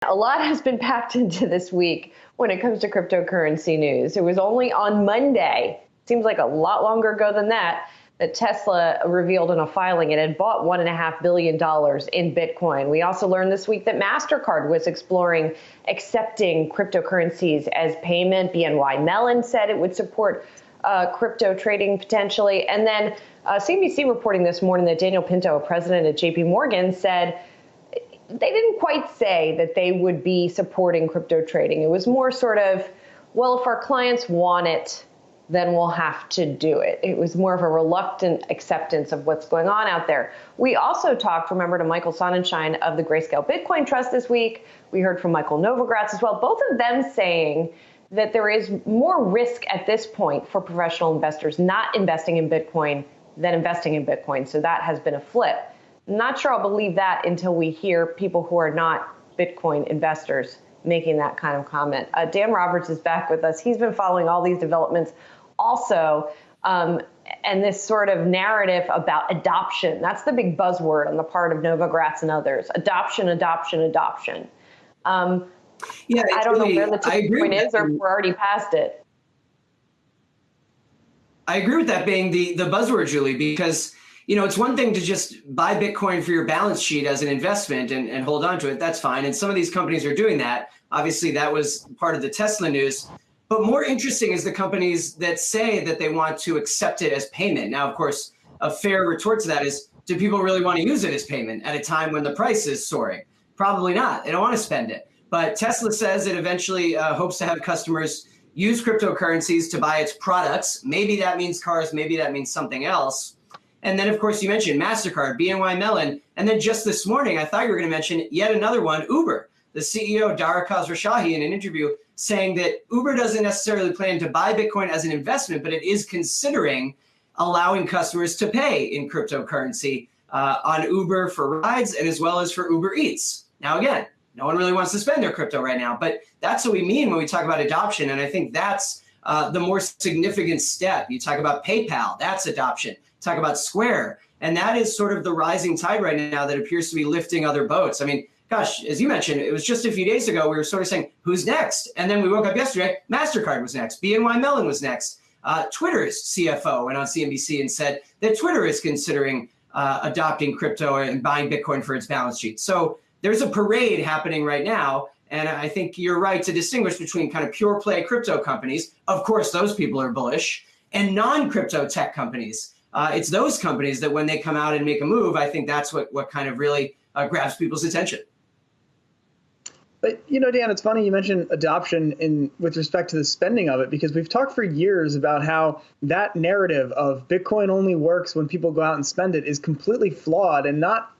A lot has been packed into this week when it comes to cryptocurrency news. It was only on Monday, seems like a lot longer ago than that Tesla revealed in a filing it had bought $1.5 billion in Bitcoin. We also learned this week that MasterCard was exploring accepting cryptocurrencies as payment. BNY Mellon said it would support crypto trading potentially. And then CNBC reporting this morning that Daniel Pinto, president at JP Morgan, said they didn't quite say that they would be supporting crypto trading. It was more sort of, well, if our clients want it, then we'll have to do it. It was more of a reluctant acceptance of what's going on out there. We also talked, remember, to Michael Sonnenschein of the Grayscale Bitcoin Trust this week. We heard from Michael Novogratz as well, both of them saying that there is more risk at this point for professional investors not investing in Bitcoin than investing in Bitcoin. So that has been a flip. Not sure I'll believe that until we hear people who are not Bitcoin investors making that kind of comment. Dan Roberts is back with us. He's been following all these developments also, and this sort of narrative about adoption. That's the big buzzword on the part of Novogratz and others. Adoption, adoption, adoption. I don't know where the tipping point is, or if we're already past it. I agree with that being the buzzword, Julie, because it's one thing to just buy Bitcoin for your balance sheet as an investment and hold on to it. That's fine. And some of these companies are doing that. Obviously, that was part of the Tesla news. But more interesting is the companies that say that they want to accept it as payment. Now, of course, a fair retort to that is, do people really want to use it as payment at a time when the price is soaring? Probably not. They don't want to spend it. But Tesla says it eventually hopes to have customers use cryptocurrencies to buy its products. Maybe that means cars. Maybe that means something else. And then, of course, you mentioned MasterCard, BNY Mellon. And then just this morning, I thought you were going to mention yet another one, Uber. The CEO, Dara Khosrowshahi, in an interview saying that Uber doesn't necessarily plan to buy Bitcoin as an investment, but it is considering allowing customers to pay in cryptocurrency on Uber for rides and as well as for Uber Eats. Now, again, no one really wants to spend their crypto right now, but that's what we mean when we talk about adoption. And I think that's the more significant step. You talk about PayPal, that's adoption. Talk about Square, and that is sort of the rising tide right now that appears to be lifting other boats. I mean, gosh, as you mentioned, it was just a few days ago, we were sort of saying, who's next? And then we woke up yesterday, MasterCard was next, BNY Mellon was next. Twitter's CFO went on CNBC and said that Twitter is considering adopting crypto and buying Bitcoin for its balance sheet. So there's a parade happening right now. And I think you're right to distinguish between kind of pure play crypto companies. Of course, those people are bullish, and non-crypto tech companies. It's those companies that when they come out and make a move, I think that's what kind of really grabs people's attention. But, Dan, it's funny you mentioned adoption with respect to the spending of it, because we've talked for years about how that narrative of Bitcoin only works when people go out and spend it is completely flawed and not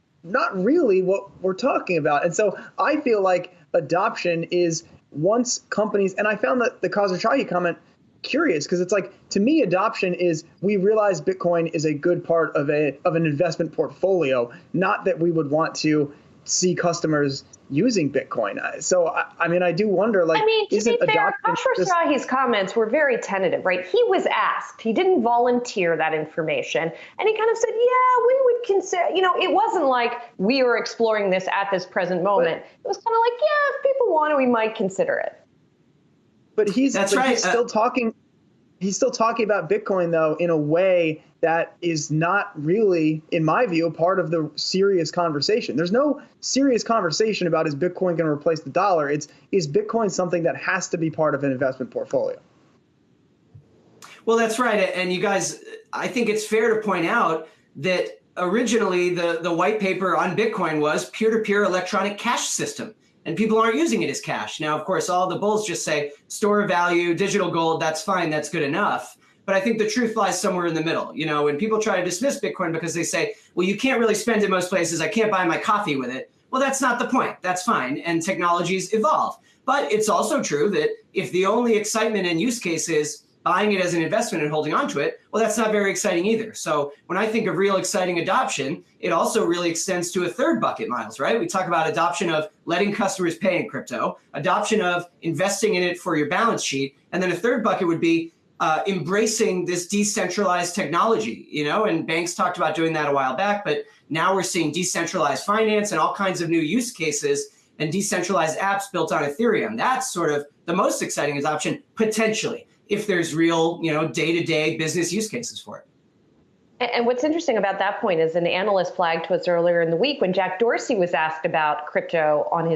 really what we're talking about. And so I feel like adoption is once companies, and I found that the Khosrowshahi comment curious, because it's like, to me, adoption is we realize Bitcoin is a good part of an investment portfolio, not that we would want to see customers using Bitcoin. So, I do wonder, to be fair, Khosrowshahi's comments were very tentative, right? He was asked. He didn't volunteer that information. And he kind of said, yeah, we would consider, it wasn't like we are exploring this at this present moment. It was kind of like, yeah, if people want it, we might consider it. But he's still talking about Bitcoin, though, in a way that is not really, in my view, part of the serious conversation. There's no serious conversation about, is Bitcoin going to replace the dollar? Is Bitcoin something that has to be part of an investment portfolio? Well, that's right. And you guys, I think it's fair to point out that originally the white paper on Bitcoin was peer-to-peer electronic cash system. And people aren't using it as cash. Now, of course, all the bulls just say store of value, digital gold, that's fine, that's good enough. But I think the truth lies somewhere in the middle. When people try to dismiss Bitcoin because they say, well, you can't really spend it most places, I can't buy my coffee with it. Well, that's not the point. That's fine. And technologies evolve. But it's also true that if the only excitement and use case is buying it as an investment and holding on to it, well, that's not very exciting either. So when I think of real exciting adoption, it also really extends to a third bucket, Myles, right? We talk about adoption of letting customers pay in crypto, adoption of investing in it for your balance sheet, and then a third bucket would be embracing this decentralized technology, and banks talked about doing that a while back, but now we're seeing decentralized finance and all kinds of new use cases. and decentralized apps built on Ethereum. That's sort of the most exciting adoption, potentially, if there's real, day-to-day business use cases for it. And what's interesting about that point is an analyst flagged to us earlier in the week when Jack Dorsey was asked about crypto on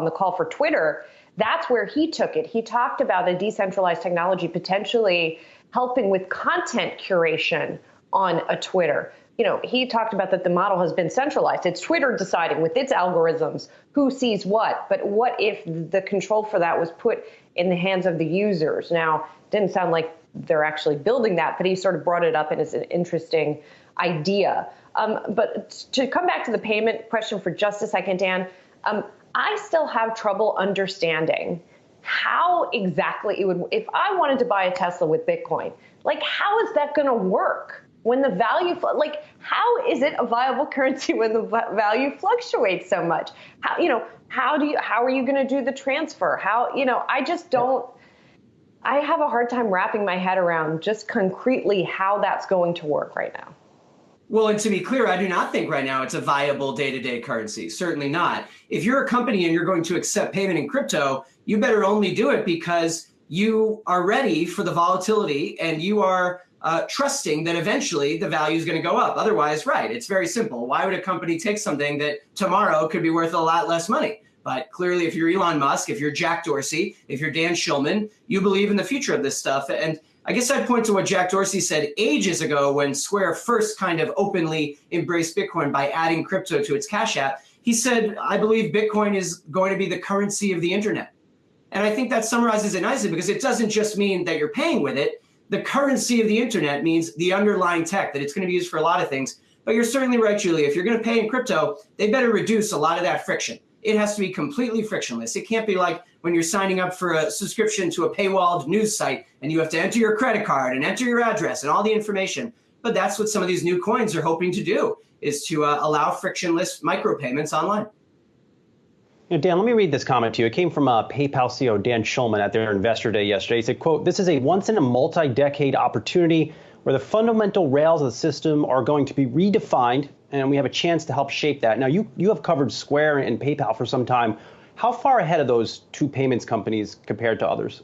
the call for Twitter. That's where he took it. He talked about a decentralized technology potentially helping with content curation on a Twitter. He talked about that the model has been centralized. It's Twitter deciding with its algorithms who sees what. But what if the control for that was put in the hands of the users? Now, it didn't sound like they're actually building that, but he sort of brought it up and it's an interesting idea. But to come back to the payment question for just a second, Dan, I still have trouble understanding how exactly it would, if I wanted to buy a Tesla with Bitcoin, how is that going to work when the value, how is it a viable currency when the value fluctuates so much? How are you going to do the transfer? I just don't, I have a hard time wrapping my head around just concretely how that's going to work right now. Well, and to be clear, I do not think right now it's a viable day-to-day currency. Certainly not. If you're a company and you're going to accept payment in crypto, you better only do it because you are ready for the volatility and you are trusting that eventually the value is going to go up. Otherwise, right, it's very simple. Why would a company take something that tomorrow could be worth a lot less money? But clearly, if you're Elon Musk, if you're Jack Dorsey, if you're Dan Schulman, you believe in the future of this stuff. And I guess I'd point to what Jack Dorsey said ages ago when Square first kind of openly embraced Bitcoin by adding crypto to its Cash App. He said, I believe Bitcoin is going to be the currency of the internet. And I think that summarizes it nicely because it doesn't just mean that you're paying with it. The currency of the internet means the underlying tech, that it's going to be used for a lot of things. But you're certainly right, Julie. If you're going to pay in crypto, they better reduce a lot of that friction. It has to be completely frictionless. It can't be like when you're signing up for a subscription to a paywalled news site and you have to enter your credit card and enter your address and all the information. But that's what some of these new coins are hoping to do, is to allow frictionless micropayments online. Dan, let me read this comment to you. It came from PayPal CEO Dan Schulman at their Investor Day yesterday. He said, quote, "This is a once-in-a-multi-decade opportunity where the fundamental rails of the system are going to be redefined, and we have a chance to help shape that." Now, you have covered Square and PayPal for some time. How far ahead of those two payments companies compared to others?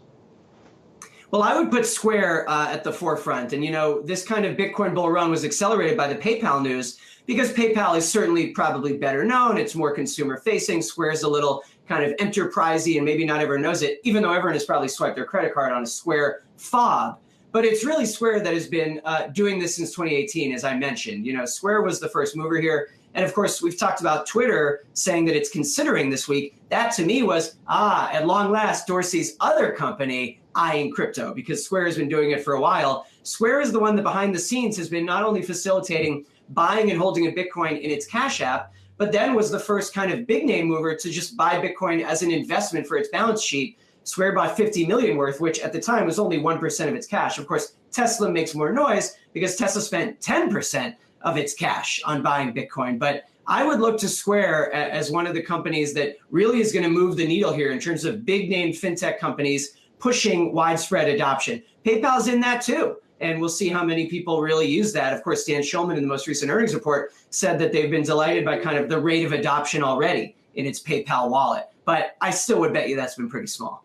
Well, I would put Square at the forefront. And, this kind of Bitcoin bull run was accelerated by the PayPal news because PayPal is certainly probably better known. It's more consumer facing. Square is a little kind of enterprisey and maybe not everyone knows it, even though everyone has probably swiped their credit card on a Square fob. But it's really Square that has been doing this since 2018, as I mentioned. Square was the first mover here. And of course, we've talked about Twitter saying that it's considering this week. That to me was, at long last, Dorsey's other company eyeing crypto, because Square has been doing it for a while. Square is the one that behind the scenes has been not only facilitating buying and holding a Bitcoin in its Cash App, but then was the first kind of big name mover to just buy Bitcoin as an investment for its balance sheet. Square bought 50 million worth, which at the time was only 1% of its cash. Of course, Tesla makes more noise because Tesla spent 10% of its cash on buying Bitcoin. But I would look to Square as one of the companies that really is going to move the needle here in terms of big name fintech companies pushing widespread adoption. PayPal's in that too. And we'll see how many people really use that. Of course, Dan Schulman in the most recent earnings report said that they've been delighted by kind of the rate of adoption already in its PayPal wallet. But I still would bet you that's been pretty small.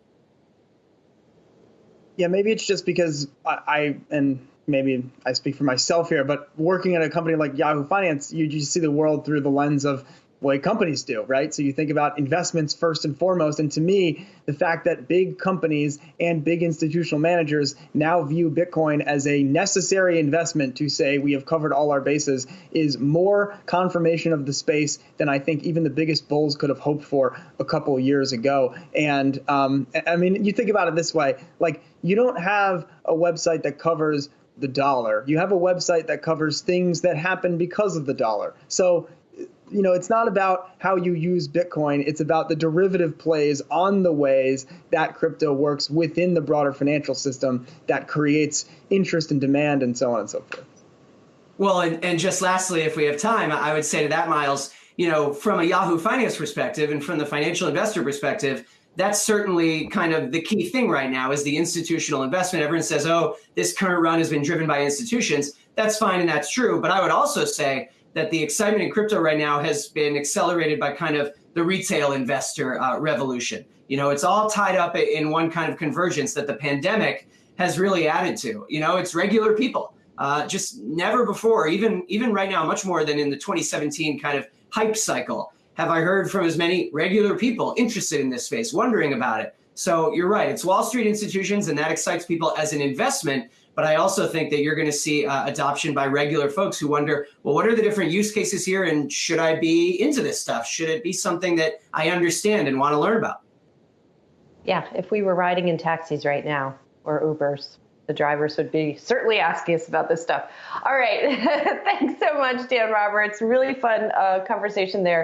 Yeah, maybe it's just because and maybe I speak for myself here, but working at a company like Yahoo Finance, you just see the world through the lens of what companies do, right? So you think about investments first and foremost. And to me, the fact that big companies and big institutional managers now view Bitcoin as a necessary investment to say we have covered all our bases is more confirmation of the space than I think even the biggest bulls could have hoped for a couple of years ago. And I mean, you think about it this way, like you don't have a website that covers the dollar. You have a website that covers things that happen because of the dollar. So it's not about how you use Bitcoin. It's about the derivative plays on the ways that crypto works within the broader financial system that creates interest and demand and so on and so forth. Well, and just lastly, if we have time, I would say to that, Myles, from a Yahoo Finance perspective and from the financial investor perspective, that's certainly kind of the key thing right now is the institutional investment. Everyone says, oh, this current run has been driven by institutions. That's fine and that's true. But I would also say that the excitement in crypto right now has been accelerated by kind of the retail investor revolution. It's all tied up in one kind of convergence that the pandemic has really added to. It's regular people, just never before, even right now, much more than in the 2017 kind of hype cycle, have I heard from as many regular people interested in this space, wondering about it. So you're right, it's Wall Street institutions, and that excites people as an investment. But I also think that you're going to see adoption by regular folks who wonder, well, what are the different use cases here? And should I be into this stuff? Should it be something that I understand and want to learn about? Yeah, if we were riding in taxis right now or Ubers, the drivers would be certainly asking us about this stuff. All right. Thanks so much, Dan Roberts. Really fun conversation there.